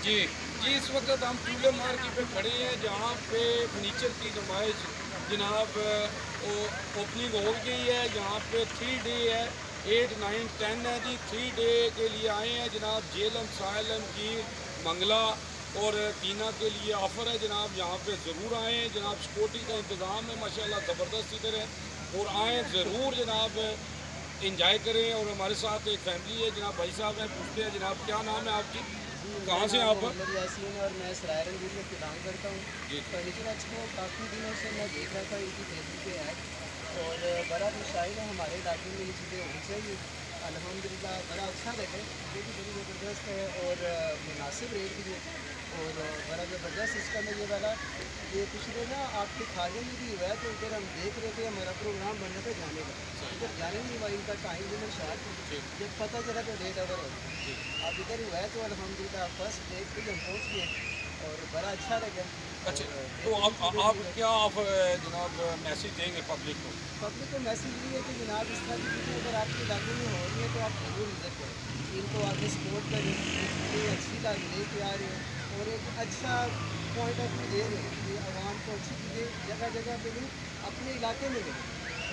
जी जी, इस वक्त हम चूल्हे मार्केट पे खड़े हैं जहाँ पे फर्नीचर की नुमाइश जनाब ओपनिंग हो गई है। यहाँ पे 3 डे है, 8, 9, 10 है जी। 3 डे के लिए आए हैं जनाब। जेलम सालम की मंगला और टीना के लिए ऑफ़र है जनाब। यहाँ पे ज़रूर आएँ जनाब। सिक्योरिटी का इंतज़ाम है माशाल्लाह ज़बरदस्त इधर है, और आएँ ज़रूर जनाब, इंजॉय करें। और हमारे साथ एक फैमिली है जनाब, भाई साहब हैं। पूछते हैं जनाब क्या नाम है आपकी, जी, मेरा कहाँ से नाम आप? मोहम्मद यासीन है और मैं सराय रंगीर में बिलोंग करता हूँ। जी फर्नीचर एक्सपो काफ़ी दिनों से मैं देख रहा था इनकी फेसबुक पे ऐड, और बड़ा मुशाहिद है हमारे इलाके में ये चीज़ें होनी चाहिए। अल्हम्दुलिल्लाह बड़ा अच्छा लगे, ये भी बड़ी ज़बरदस्त है और मुनासिब रेट भी है, और बड़ा ज़बरदस्त सिस्टम है ये वाला। ये पिछले ना आपके खाने में भी हुआ है, तो उधर हम देख रहे थे, हमारा प्रोग्राम बन रहा था जाने का, उधर जाने नहीं हुआ, इनका टाइम लिमिट शायद जब पता चला तो डेट ओवर हो गई। अब इधर हुआ है तो अल्हम्दुलिल्लाह फर्स्ट डेट पे हम पहुँच गए और बड़ा अच्छा लगा। अच्छा, और तो बेहतरीन चीज़ें आप भी है। क्या आप जनाब मैसेज देंगे पब्लिक को? पब्लिक को मैसेज ये है कि जनाब इस तरह की चीज़ें अगर आपके इलाके में हो रही है तो आप ज़रूर विज़िट करें, इनको आगे सपोर्ट करें, ये चीज़ें अच्छी लेके आ रहे हैं और एक अच्छा पॉइंट ऑफ व्यू दे रहे हैं कि आवाम को अच्छी चीज़ें जगह जगह पे नहीं अपने इलाके में मिले,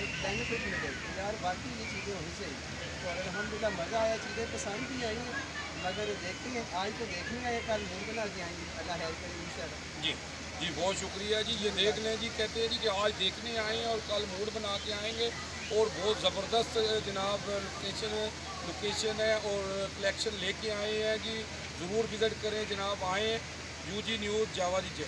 एक बेनिफिट मिले कि यार बाकी ये चीज़ें होनी चाहिए। तो अल्हम्दुलिल्लाह मज़ा आया, चीज़ें पसंद भी आई हैं, मगर देखते हैं, आज तो देखने आए, कल मूड बना के आएंगे, अल्लाह हेल्प करे इंशाल्लाह। जी जी, बहुत शुक्रिया जी। ये देख लें जी, कहते हैं जी कि आज देखने आए हैं और कल मूड बना के आएंगे। और बहुत ज़बरदस्त जनाब लोकेशन है और कलेक्शन लेके आए हैं जी। ज़रूर विज़िट करें जनाब, आएँ। UG न्यूज़ जावा जी।